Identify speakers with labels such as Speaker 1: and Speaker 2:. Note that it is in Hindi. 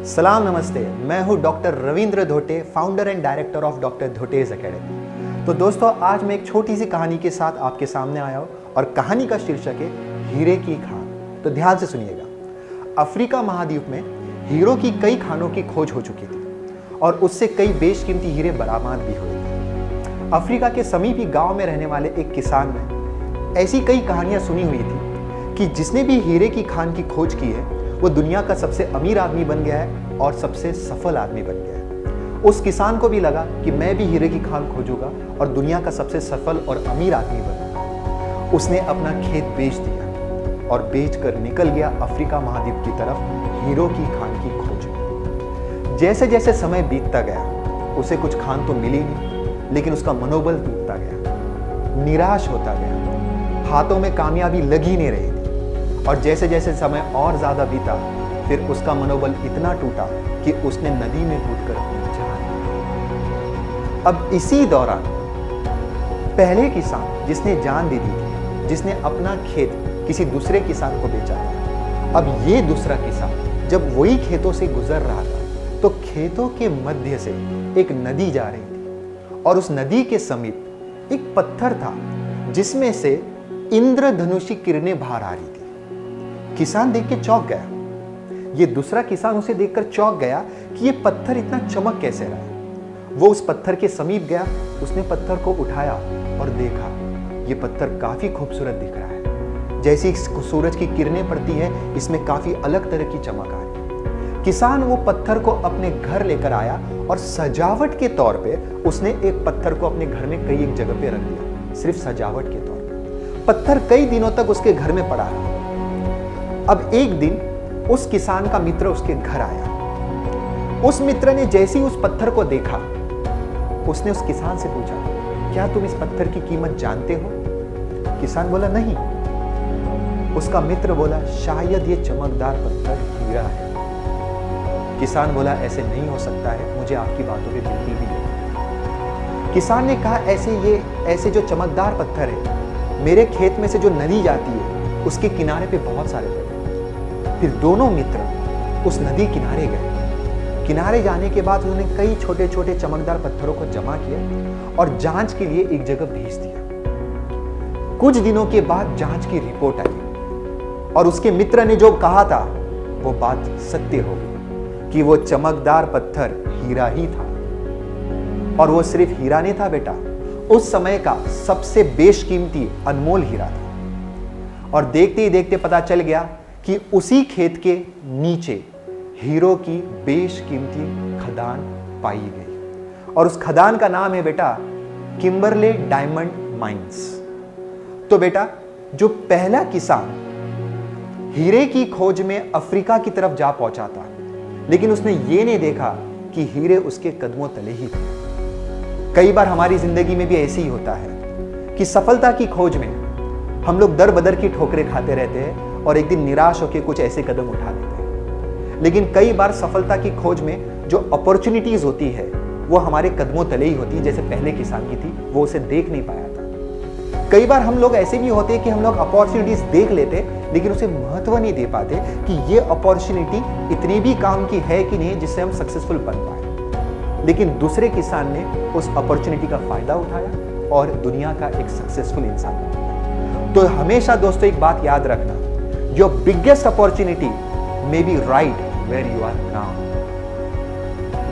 Speaker 1: सलाम नमस्ते, मैं हूं doctor Ravindra Dhote, founder and director of doctor Dhote's academy. तो दोस्तों, आज मैं एक छोटी सी कहानी के साथ आपके सामने आया हूं और कहानी का शीर्षक है हीरे की खान। तो ध्यान से सुनिएगा। अफ्रीका महाद्वीप में हीरो की कई खानों की खोज हो चुकी थी और उससे कई बेशकीमती हीरे बरामद भी हुए थे। अफ्रीका के समीपी गांव में रहने वाले एक किसान ने ऐसी कई कहानियां सुनी हुई थी कि जिसने भी हीरे की खान की खोज की है वो दुनिया का सबसे अमीर आदमी बन गया है और सबसे सफल आदमी बन गया है। उस किसान को भी लगा कि मैं भी हीरे की खान खोजूंगा और दुनिया का सबसे सफल और अमीर आदमी बनूंगा। उसने अपना खेत बेच दिया और बेचकर निकल गया अफ्रीका महाद्वीप की तरफ हीरो की खान की खोज में। जैसे जैसे समय बीतता गया उसे कुछ खान तो मिली नहीं, लेकिन उसका मनोबल टूटता गया, निराश होता गया, हाथों में कामयाबी लगी नहीं रही थी। और जैसे जैसे समय और ज्यादा बीता, फिर उसका मनोबल इतना टूटा कि उसने नदी में कूदकर अपनी जान दी। अब इसी दौरान पहले किसान जिसने जान दे दी थी, जिसने अपना खेत किसी दूसरे किसान को बेचा था, अब ये दूसरा किसान जब वही खेतों से गुजर रहा था तो खेतों के मध्य से एक नदी जा रही थी और उस नदी के समीप एक पत्थर था जिसमें से इंद्रधनुषी किरणें बाहर आ रही थी। किसान देख के चौंक गया। ये दूसरा किसान उसे देखकर चौंक गया कि ये पत्थर इतना चमक कैसे रहा है। वो उस पत्थर के समीप गया, उसने पत्थर को उठाया और देखा ये पत्थर काफी खूबसूरत दिख रहा है। जैसी सूरज की किरणें पड़ती है, इसमें काफी अलग तरह की चमक आ रही है। किसान वो पत्थर को अपने घर लेकर आया और सजावट के तौर पे उसने एक पत्थर को अपने घर में कई एक जगह पे रख दिया, सिर्फ सजावट के तौर पे। पत्थर कई दिनों तक उसके घर में पड़ा रहा। अब एक दिन उस किसान का मित्र उसके घर आया। उस मित्र ने जैसे ही उस पत्थर को देखा, उसने उस किसान से पूछा, क्या तुम इस पत्थर की कीमत जानते हो? किसान बोला, नहीं। उसका मित्र बोला, शायद ये चमकदार पत्थर हीरा है। किसान बोला, ऐसे नहीं हो सकता है, मुझे आपकी बातों पे बिल्कुल भी नहीं। किसान ने कहा, ऐसे जो चमकदार पत्थर है, मेरे खेत में से जो नदी जाती है उसके किनारे पे बहुत सारे पड़े। फिर दोनों मित्र उस नदी किनारे गए। किनारे जाने के बाद उन्होंने कई छोटे छोटे चमकदार पत्थरों को जमा किया और जांच के लिए एक जगह भेज दिया। कुछ दिनों के बाद जांच की रिपोर्ट आई और उसके मित्र ने जो कहा था वो बात सत्य हो गई कि वो चमकदार पत्थर हीरा ही था। और वो सिर्फ हीरा नहीं था बेटा, उस समय का सबसे बेशकीमती अनमोल हीरा था। और देखते ही देखते पता चल गया कि उसी खेत के नीचे हीरो की बेशकीमती खदान पाई गई और उस खदान का नाम है बेटा किम्बरले डायमंड माइंस। तो बेटा, जो पहला किसान हीरे की खोज में अफ्रीका की तरफ जा पहुंचा था, लेकिन उसने ये नहीं देखा कि हीरे उसके कदमों तले ही थे। कई बार हमारी जिंदगी में भी ऐसे ही होता है कि सफलता की खोज में हम लोग दर बदर की ठोकरें खाते रहते हैं और एक दिन निराश होकर कुछ ऐसे कदम उठा लेते हैं। लेकिन कई बार सफलता की खोज में जो अपॉर्चुनिटीज होती है वो हमारे कदमों तले ही होती है। जैसे पहले किसान की थी, वो उसे देख नहीं पाया था। कई बार हम लोग ऐसे भी होते हैं कि हम लोग अपॉर्चुनिटीज देख लेते लेकिन उसे महत्व नहीं दे पाते कि ये अपॉर्चुनिटी इतनी भी काम की है कि नहीं जिससे हम सक्सेसफुल बन पाए। लेकिन दूसरे किसान ने उस अपॉर्चुनिटी का फायदा उठाया और दुनिया का एक सक्सेसफुल इंसान बना। तो हमेशा दोस्तों एक बात याद रखना, your biggest opportunity may be right where you are now.